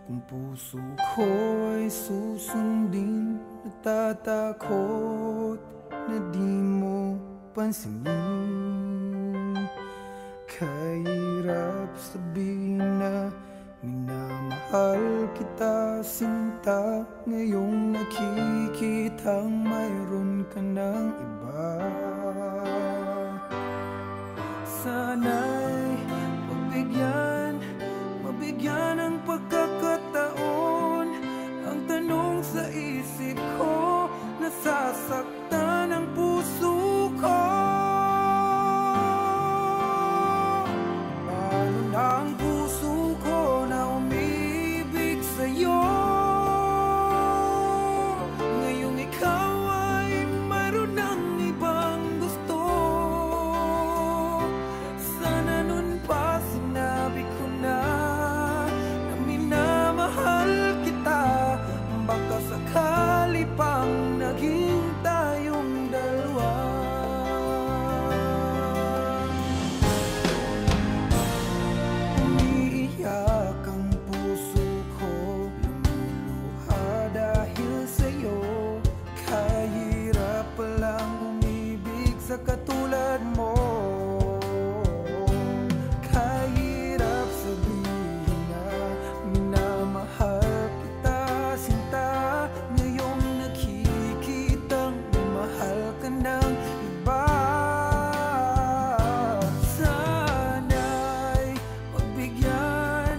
Kung puso ko ay susundin, natatakot na di mo pansinin. Kahirap sabihin na minamahal kita, sinta. Ngayong nakikitang mayroon ka ng iba. Sana'y mabigyan ng pagkakataon. Ang tanong sa isip ko, nasasaktan ang puso ko. Paano na ang puso ko na umibig sa'yo? Ngayong ikaw ay mayroon ng ibang gusto. Sana nun pa sinabi ko na minamahal kita. Baka sakali pang naging tayong dalawa. Umiiyak ang puso ko, lumuluha dahil sa'yo. Kahirap palang umibig sa katulad mo. Kahirap sabihin na minamahal kita, sinta. Ngayong nakikitang mahal ka ng iba. Sana'y mabigyan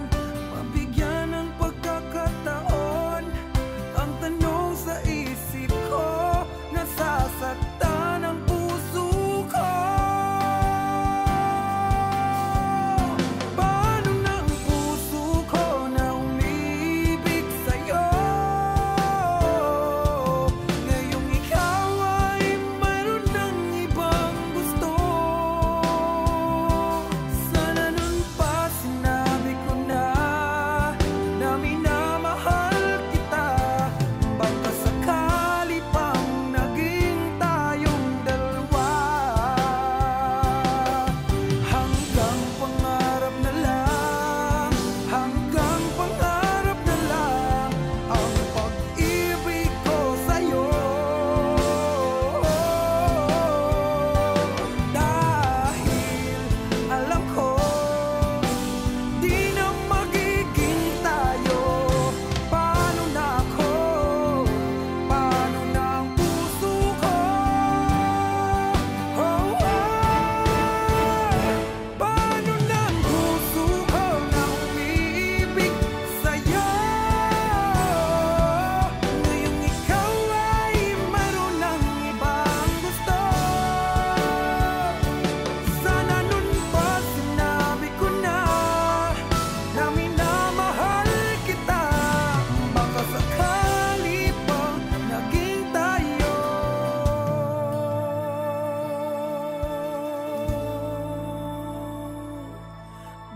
ng pagkakataon. Ang tanong sa isip ko, nasasaktan ang puso ko. Paano na ang puso ko na umibig sa'yo? Ngayong ikaw ay mayroon ng ibang gusto. Sana nun pa sinabi ko na minamahal kita. Baka sakali pang naging tayong dalawa. Hanggang pangarap na lang, hanggang pangarap na lang ang pag-ibig ko sa'yo. Dahil alam ko, di na magiging tayo. Paano na ako? Paano na ang puso ko? Paano na ang puso ko na umiibig sa'yo? Ngayong ikaw ay mayroon ng ibang gusto. Sana nun pa sinabi ko na minamahal kita. Baka sakali pang naging tayo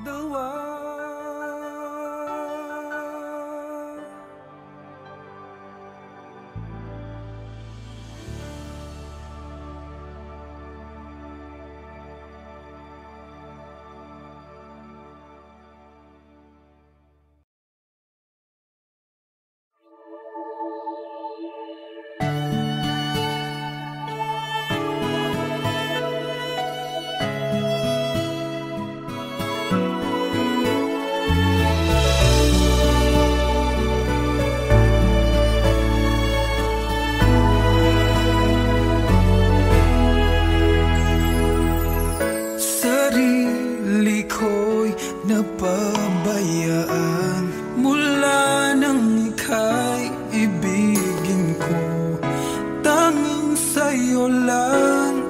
dalawa. Sarili ko'y napabayaan mula nang ika'y ibigin ko. Tanging sa'yo lang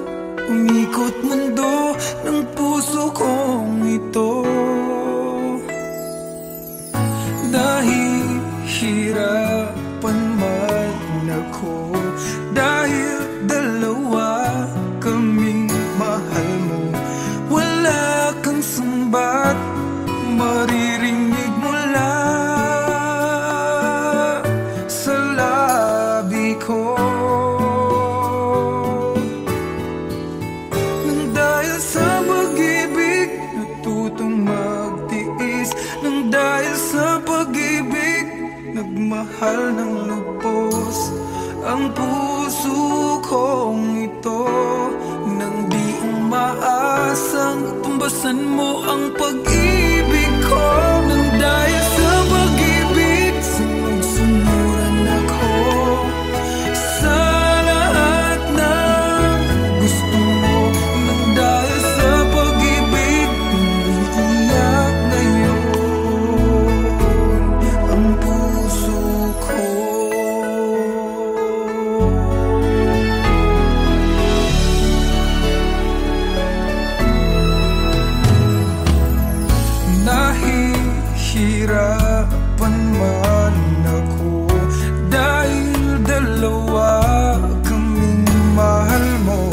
umikot mundo ng puso kong ito. Dahil hirapan man ako, dahil dalawa kaming mahal mo. Wala kang sumbat maririnig mula sa labi ko. Nang dahil sa pag-ibig natutong magtiis, nang dahil sa pag-ibig nagmahal ng lubos ang puso kong ito, nang di umaasang tumbasan mo ang pag-ibig ko. Nang dahil sa pag-ibig, sunod-sunuran ako sa lahat ng gusto mo. Nang dahil sa pag-ibig, umiiyak ngayon ang puso ko. Nahihirapan man ako dahil dalawa kaming mahal mo.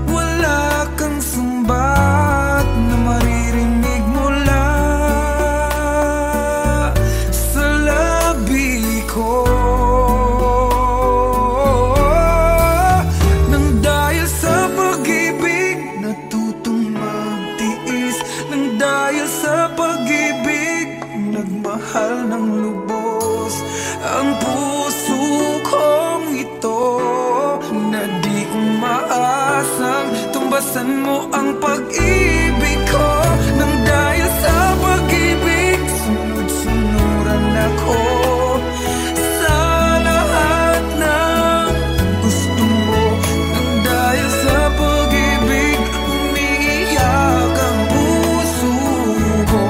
Wala kang sumbat na maririnig mula sa labi ko. Nang dahil sa pag-ibig, natutong magtiis. Nang dahil sa pag-ibig, nagmahal ng lubos ang puso kong ito, na di umaasang tumbasan mo ang pag-ibig ko. Nang dahil sa pag-ibig, sunod-sunuran ako sa lahat ng gusto mo. Nang dahil sa pag-ibig, umiiyak ang puso ko.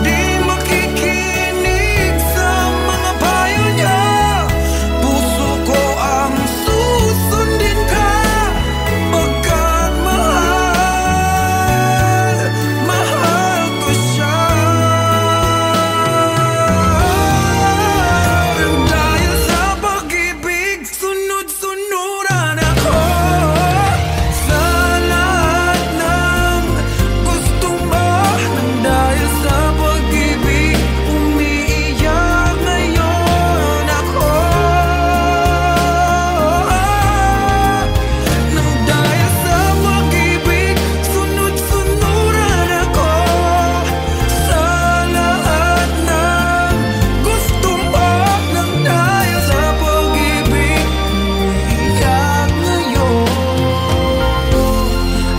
Di makikinig sa mga payo niya, puso ko ang susundin ka. Pagkat mahal, mahal ko siya. Nang dahil sa pag-ibig, sunod-sunuran ako sa lahat ng gusto mo. Nang dahil sa pag-ibig, umiiyak ngayon ako. Nang dahil sa pag-ibig, sunod-sunuran ako sa lahat ng gusto mo. Nang dahil sa pag-ibig, umiiyak ngayon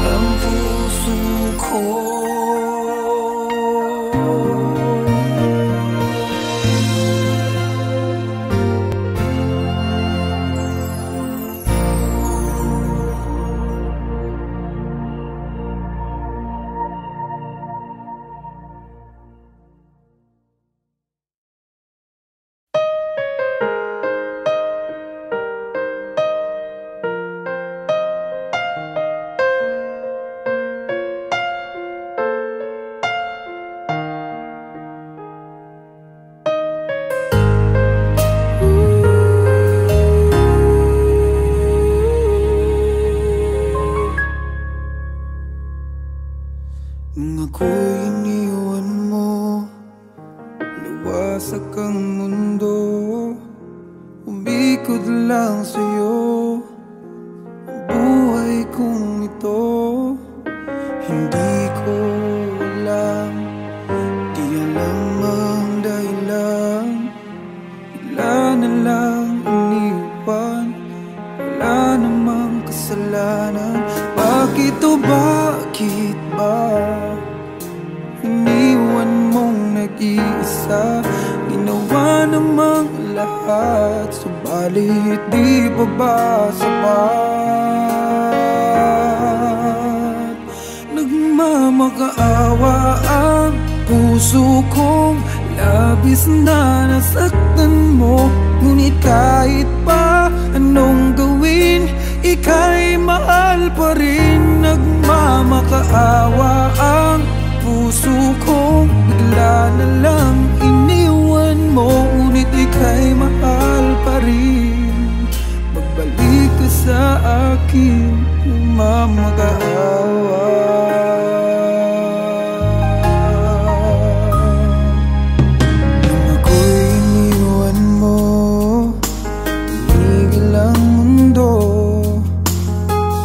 ang puso ko. Nung ako'y iniwan mo, luwasak ang mundo, umikot lang sa'yo ang buhay kong ito. Hindi ko alam, di alam ang dahilan, bigla na lang iniwan, wala namang kasalanan. Bakit o bakit ba iniwan mong nag-iisa? Ginawa namang lahat, subalit di pa ba sapat? Nagmamakaawa ang puso kong labis na nasaktan mo. Ngunit kahit pa anong gawin, ika'y mahal pa rin. Nagmamakaawa ang puso kong bigla na lang iniwan mo. Ngunit ika'y mahal pa rin. Magbalik ka sa akin, nagmamakaawa. Nung ako'y iniwan mo, tumigil ang mundo.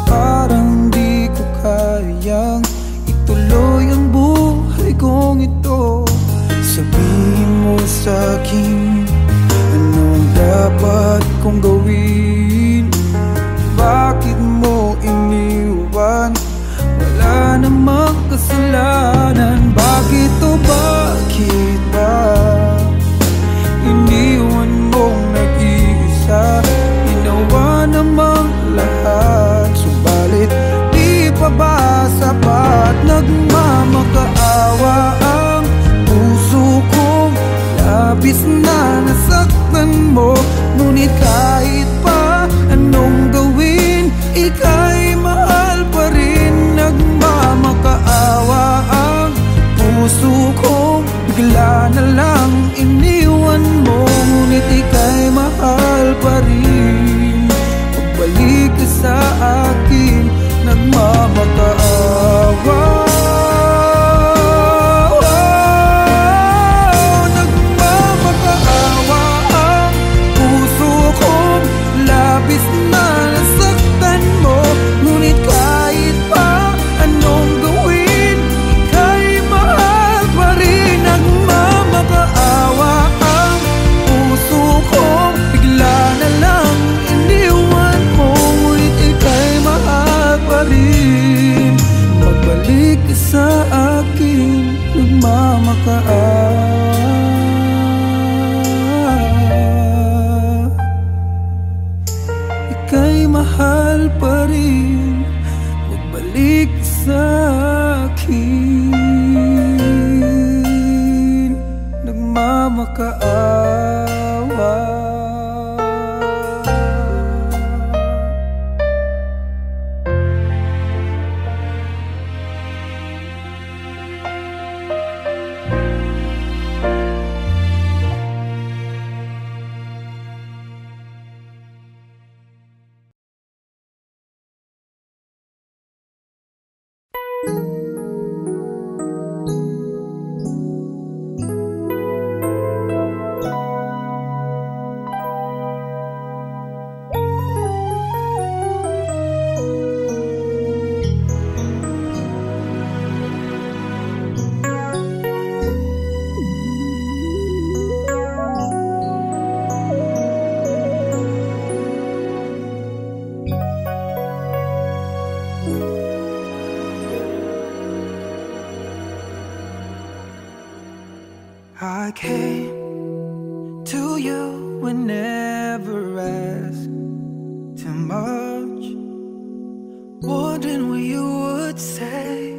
Parang di ko kayang ituloy ang buhay kong kasalanan? Bakit o bakit ba iniwan mong nag-iisa? Ginawa namang lahat, subalit di pa ba sapat? Nagmamakaawa ang puso kong labis na nasaktan mo. Ngunit kahit pa anong gawin, ika'y mahal pa rin. Nagmamakaawa ang puso kong bigla na lang iniwan mo. Ngunit ika'y mahal pa rin. Pagbalik ka sa akin, nagmamakaawa. Nagmamakaawa ang puso kong labis na nasaktan mo. Ngunit kahit pa anong gawin, ika'y mahal pa rin. Nagmamakaawa ang puso kong bigla na lang iniwan mo. Ngunit ika'y mahal pa rin. Pagbalik ka sa akin, nagmamakaawa. Ika'y mahal pa rin. Magbalik ka sa akin, nagmamakaawa. I came to you and never asked too much, wondering what you would say,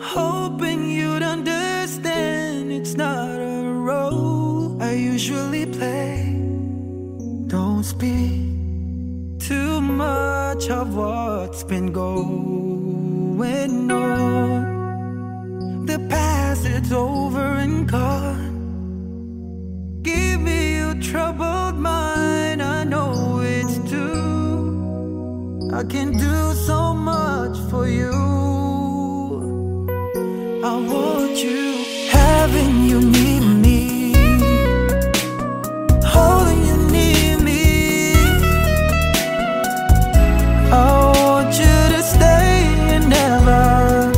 hoping you'd understand it's not a role I usually play. Don't speak too much of what's been going on. The past, it's over and gone. Give me your troubled mind, I know it's true. I can do so much for you. I want you, having you near me, holding you near me. I want you to stay and never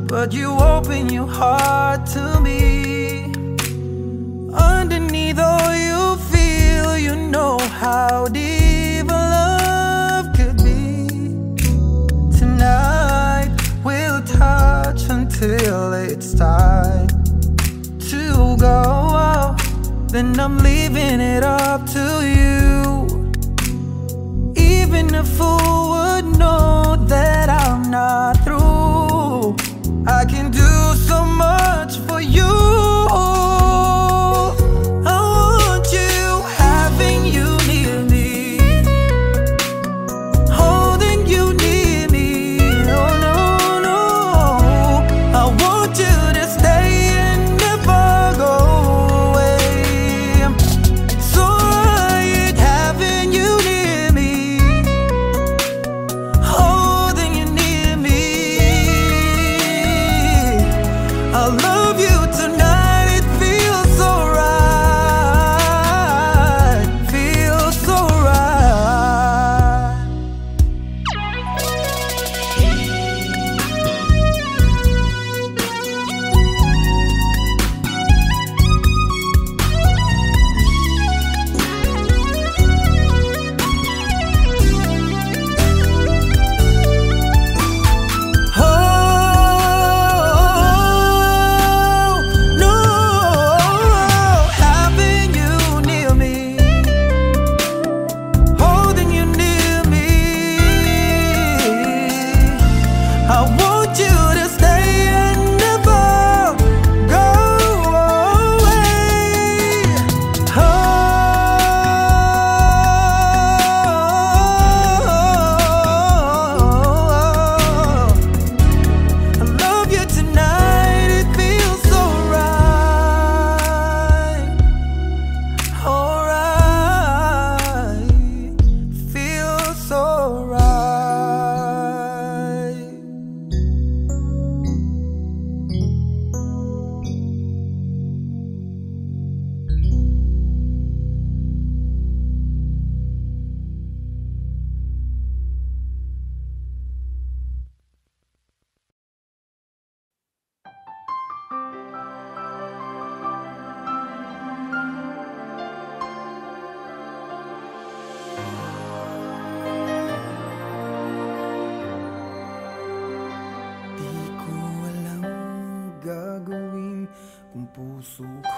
but you open your heart to me. Underneath all you feel, you know how deep a love could be. Tonight we'll touch until it's time to go. Then I'm leaving it up to you. Even a fool would know that I'm not through. I can do so much for you. I want you, having you near me, holding you near me. Oh no, no, I want you to stay and never go away. So right, having you near me, holding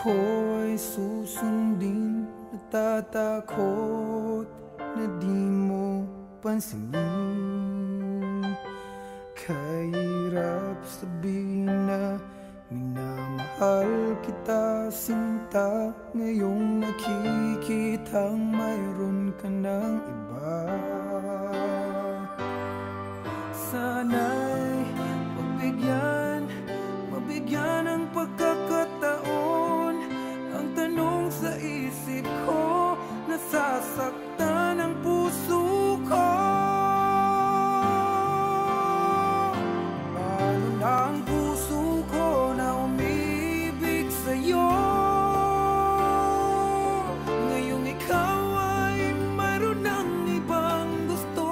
ko ay susundin. Natatakot na di mo pansinin. Kahirap sabihin na minamahal kita, sinta. Ngayong nakikitang mayroon ka ng iba. Sana'y mabigyan ng pagkakataon. Ang tanong sa isip ko, nasasaktan ang puso ko. Paano na ang puso ko na umibig sa'yo? Ngayong ikaw ay mayroon ng ibang gusto.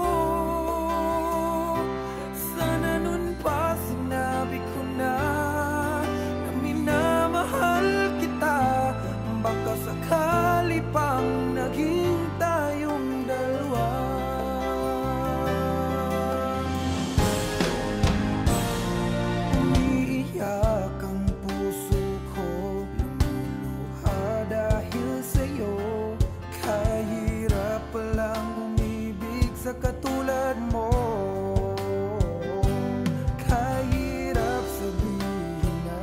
Sana nun pa sinabi ko na minamahal kita. Baka sakali pang naging tayong dalawa. Umiiyak ang puso ko, lumuluha dahil sa'yo. Kahirap palang umibig sa katulad mo. Kahirap sabihin na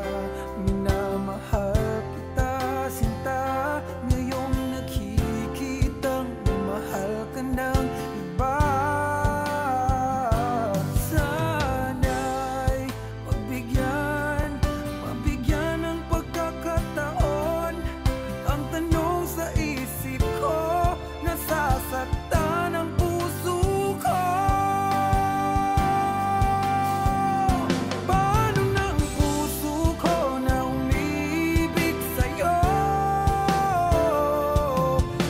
minamahal kita, sinta. Ngayong nakikitang mahal ka ng iba. Sana'y mabigyan ng pagkakataon. Ang tanong sa isip ko, nasasaktan ang puso ko. Paano na ang puso ko na umibig sa'yo?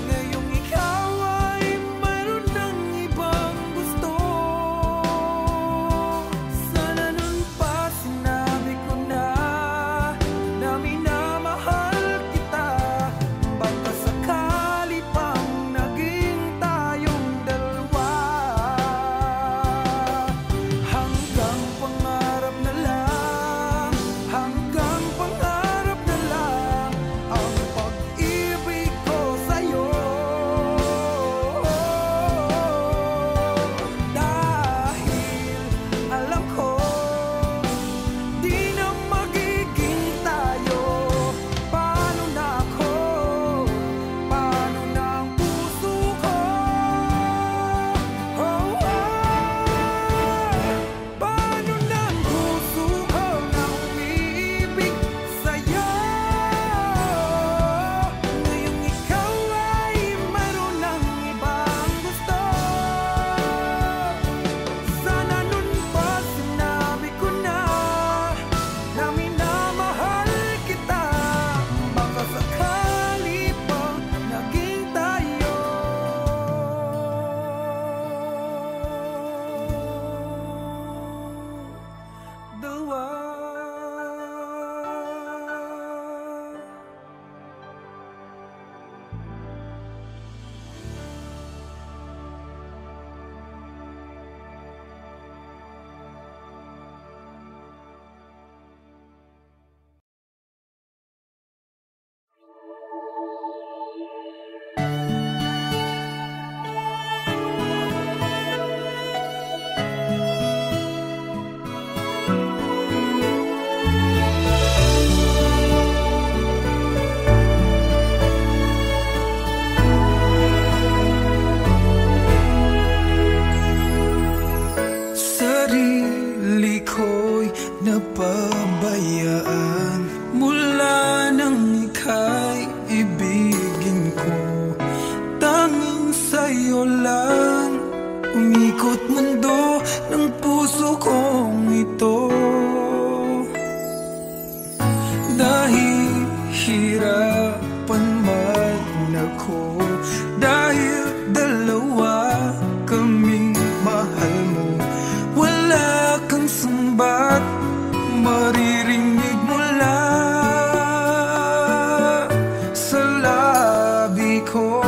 Ngayong ikaw ay mayroon ng ibang gusto. Sana nun pa sinabi ko na minamahal kita. Baka sakali pang naging tayong dalawa. Hanggang pangarap na lang, hanggang pangarap na lang ang pag-ibig ko sa'yo. Dahil alam ko, di na magiging tayo. Paano na ako? Paano na ang puso ko? Paano na ang puso ko na umibig sa'yo? Ngayong ikaw ay mayroon ng ibang gusto. Sana nun pa sinabi ko na minamahal kita. Baka sakali pang naging tayo dalawa. Sarili ko'y napabayaan mula nang ika'y ibigin ko. Tanging sa'yo lang umikot mundo ng puso kong ito. Dahil hirapan man ako, dahil dalawa kaming mahal mo. Wala kang sumbat maririnig mula sa labi ko.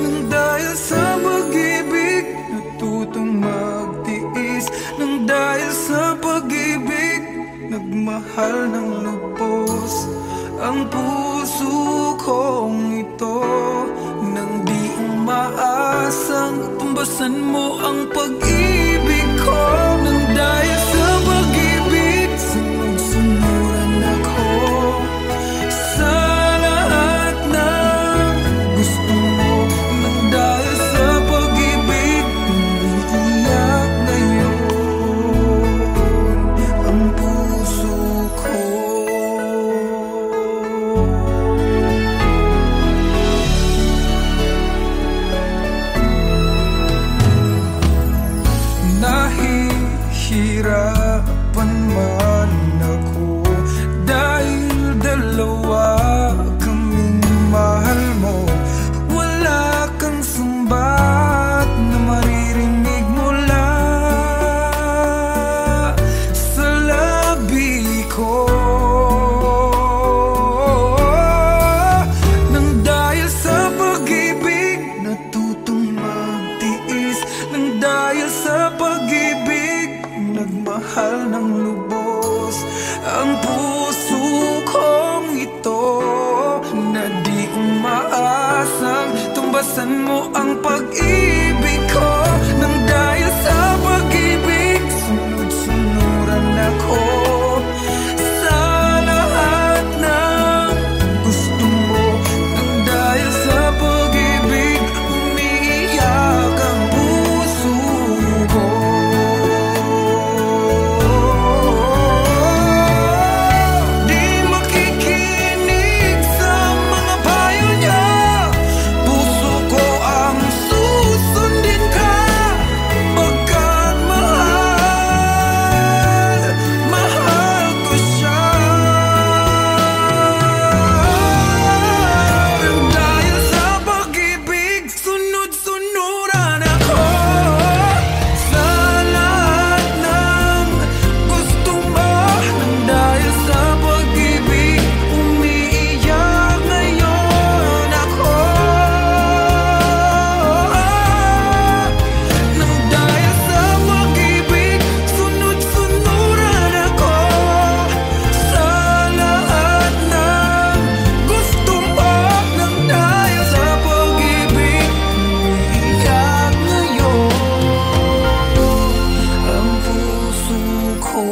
Nang dahil sa pag-ibig natutong magtiis, nang dahil sa pag-ibig nagmahal. nagmahal ng lubos ang puso kong ito, nang di umaasang tumbasan mo ang pag-ibig ko. Nang dahil sa pag-ibig, sunod-sunuran ako sa lahat ng gusto mo. Nang dahil sa pag-ibig, umiiyak ngayon ang puso ko. Nahihirapan man ako dahil dalawa kaming mahal mo. Wala kang sumbat na maririnig mula sa labi ko. Nang dahil sa pag-ibig, natutong magtiis. Nang dahil sa pag-ibig, nagmahal ng lubos ang puso kong ito, na di umaasang tumbasan mo ang pag-ibig ko. Nang dahil sa pag-ibig, sunod-sunuran ako sa lahat ng gusto mo. Nang dahil sa pag-ibig, umiiyak ang puso ko. Di makikinig sa mga payo niya, puso ko ang susundin ka. Pagkat mahal, mahal ko siya. Nang dahil sa pag-ibig, sunod-sunuran ako sa lahat ng gusto mo. Nang dahil sa pag-ibig, umiiyak ngayon ako. Nang dahil sa pag-ibig, sunod-sunuran ako sa lahat ng gusto mo. Nang dahil sa pag-ibig, umiiyak ngayon ang puso ko.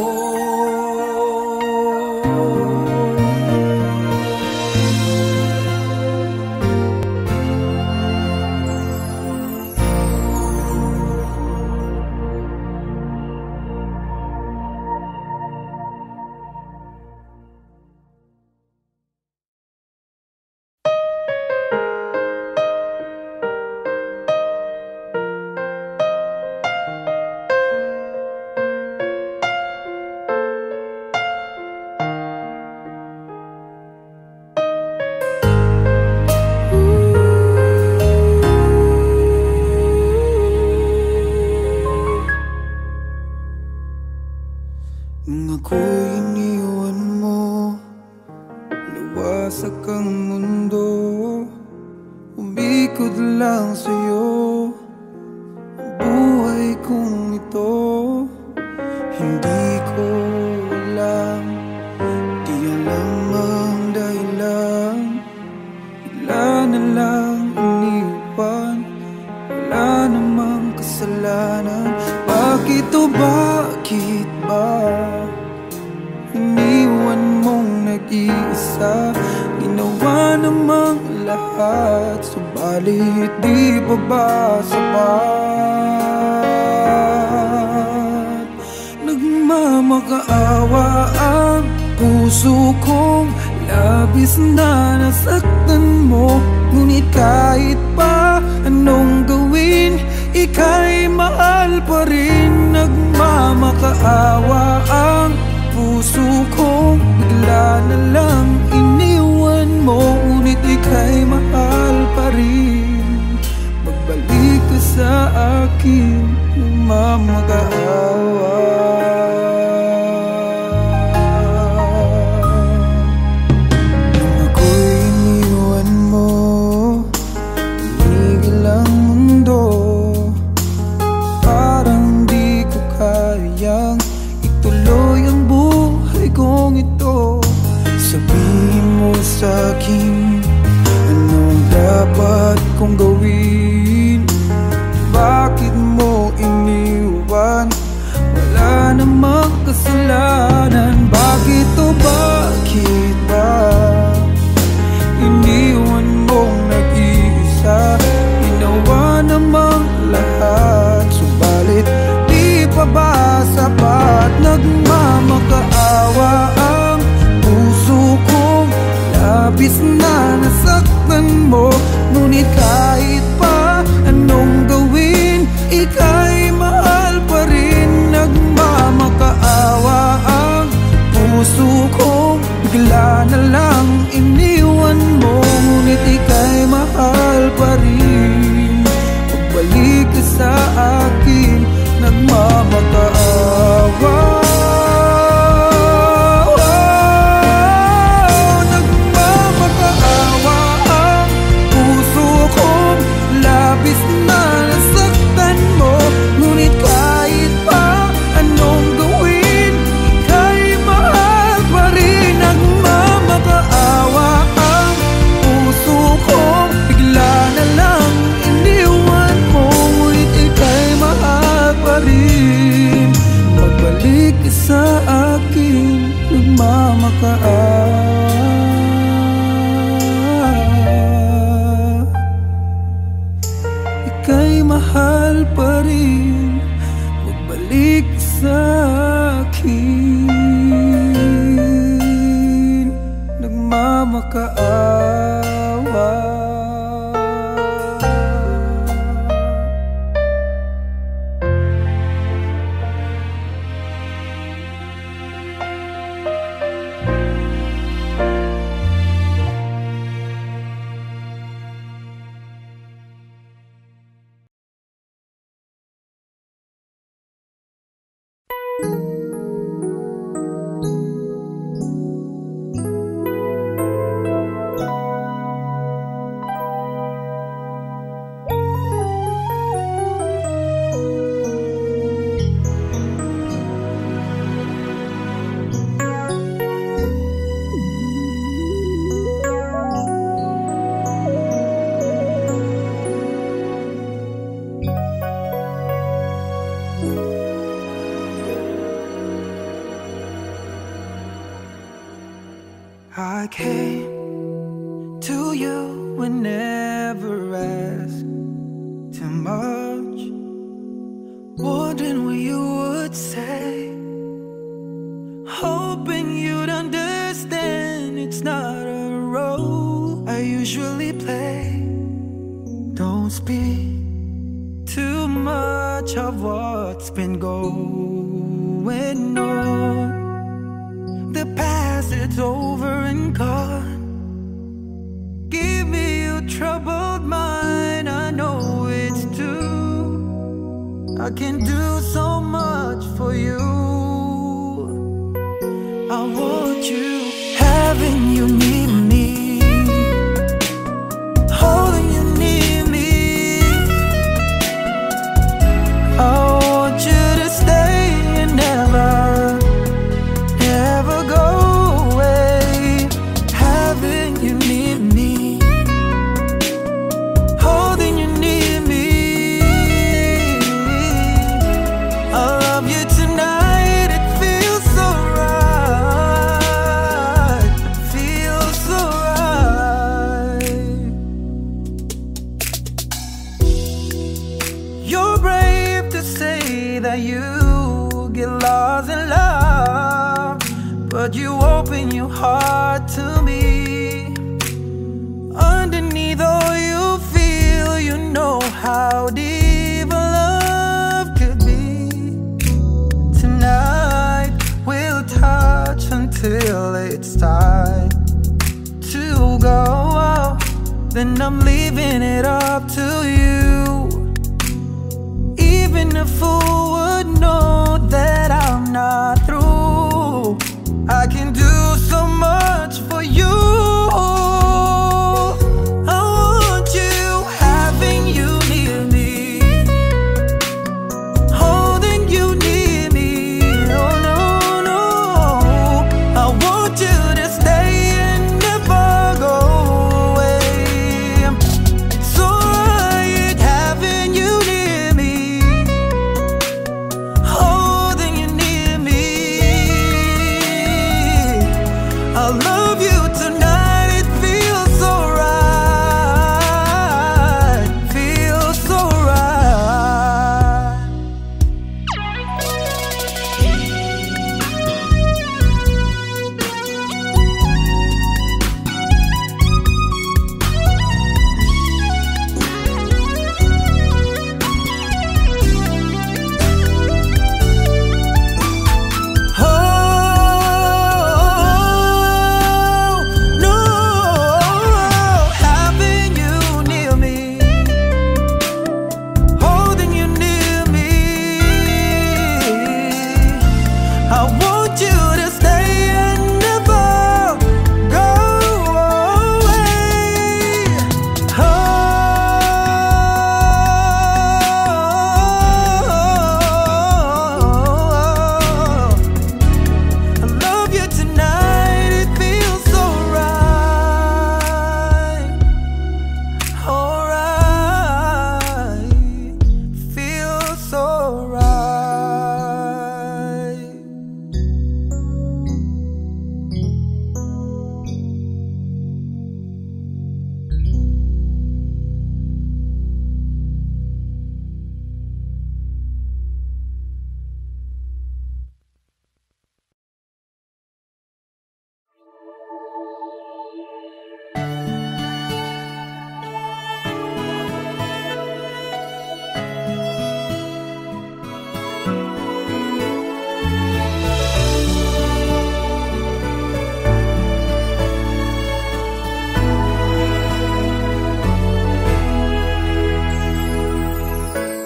Nung ako'y iniwan mo, luwasak ang mundo, umikot lang sa'yo ang buhay kong ito. Hindi ko alam, di alam ang dahilan, bigla na lang iniwan, wala namang kasalanan. Bakit o bakit ba iniwan mong nag-iisa? Ginawa namang lahat, subalit di pa ba sapat? Nagmamakaawa ang puso kong labis na nasaktan mo. Ngunit kahit pa anong gawin, ika'y mahal pa rin. Nagmamakaawa ang puso kong bigla na lang iniwan mo. Ngunit ika'y mahal pa rin. Magbalik ka sa akin, nagmamakaawa. Nung ako'y iniwan mo, tumigil ang mundo. Parang di ko kayang ituloy ang buhay kong ito. I came to you and never asked too much, wondering what you would say, hoping you'd understand it's not a role I usually play. Don't speak too much of what's been going on. The past, it's over and gone. Give me your troubled mind, I know it's true. I can do so much for you. I want you, having you near me, holding you near me. I want you to stay and never, never go away. Having you near me, holding you near me. I love you tonight, it feels so right, feels so right. You're brave to say that you get lost in love, but you open your heart to me. Underneath all you feel, you know how deep a love could be. Tonight we'll touch until it's time to go out. Then I'm leaving it up to you. Even a fool would know that I'm not through. I can do so much for you. I want you, having you near me, holding you near me. Oh no, no, I want you to stay and never go away. It's alright, having you near me, holding you near me. I love you tonight, it feels so right, feels so right. Oh no, having you near me, holding you near me. I want you to stay and never go away. Oh, I love you tonight, it feels so right, alright, feels so right.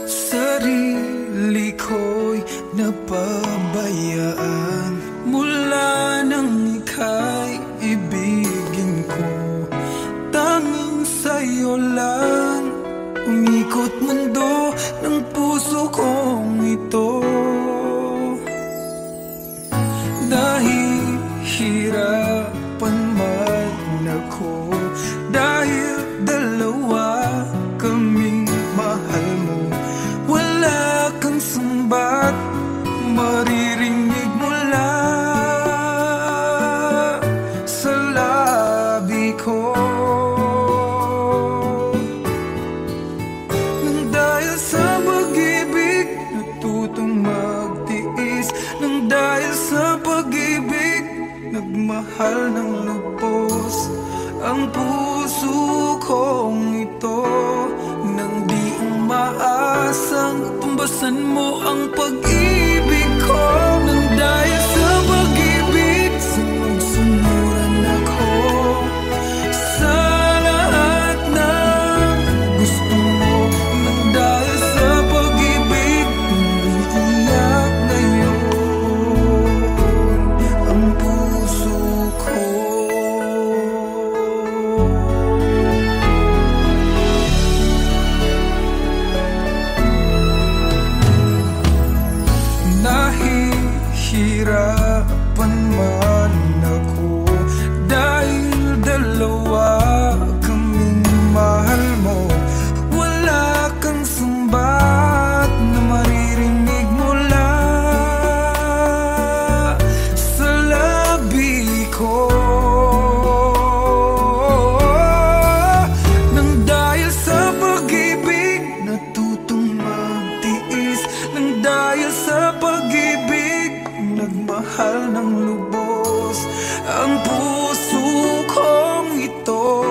Sarili ko'y napabayaan mula nang ika'y ibigin ko. Tanging sa'yo lang umikot mundo ng puso kong ito. Dahil hirapan man ako, dahil dalawa kaming mahal mo. Wala kang sumbat, maririnig mula sa lahat. ang puso kong ito nang di umaasang tumbasan mo ang pag-ibig ko. Nang dahil sa pag-ibig, sunod-sunuran ako sa lahat ng gusto mo. Nang dahil sa pag-ibig, umiiyak ngayon ang puso ko. Nahihirapan man ako dahil dalawa kaming mahal mo. Wala kang sumbat na maririnig mula sa labi ko. Nang dahil sa pag-ibig, natutong magtiis. Nang dahil sa pag-ibig, nagmahal ng lubos ang puso kong ito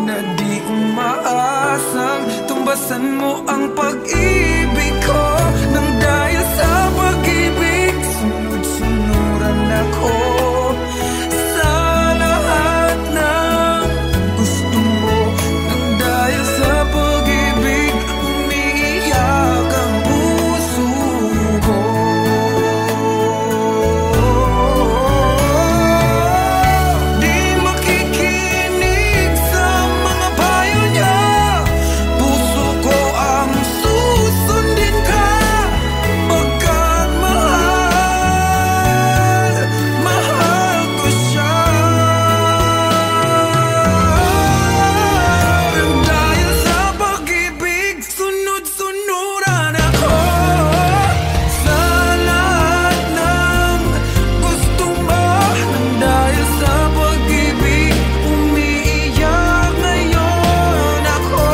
na di umaasang tumbasan mo ang pag-ibig ko. Nang dahil sa pag-ibig, sunod-sunuran ako sa lahat ng gusto mo. Nang dahil sa pag-ibig, umiiyak ang puso ko. Di makikinig sa mga payo niya. Puso ko ang susundin ka, pagkat mahal, mahal ko siya. Nang dahil sa pag-ibig, sunod-sunuran ako sa lahat ng gusto mo. Nang dahil sa pag-ibig, umiiyak ngayon ako.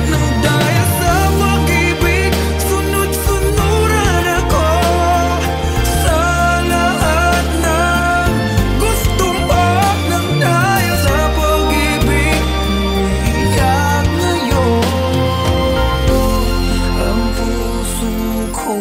Nang dahil sa pag-ibig, sunod-sunuran ako sa lahat ng gusto mo. Nang dahil sa pag-ibig, umiiyak ngayon ang puso ko.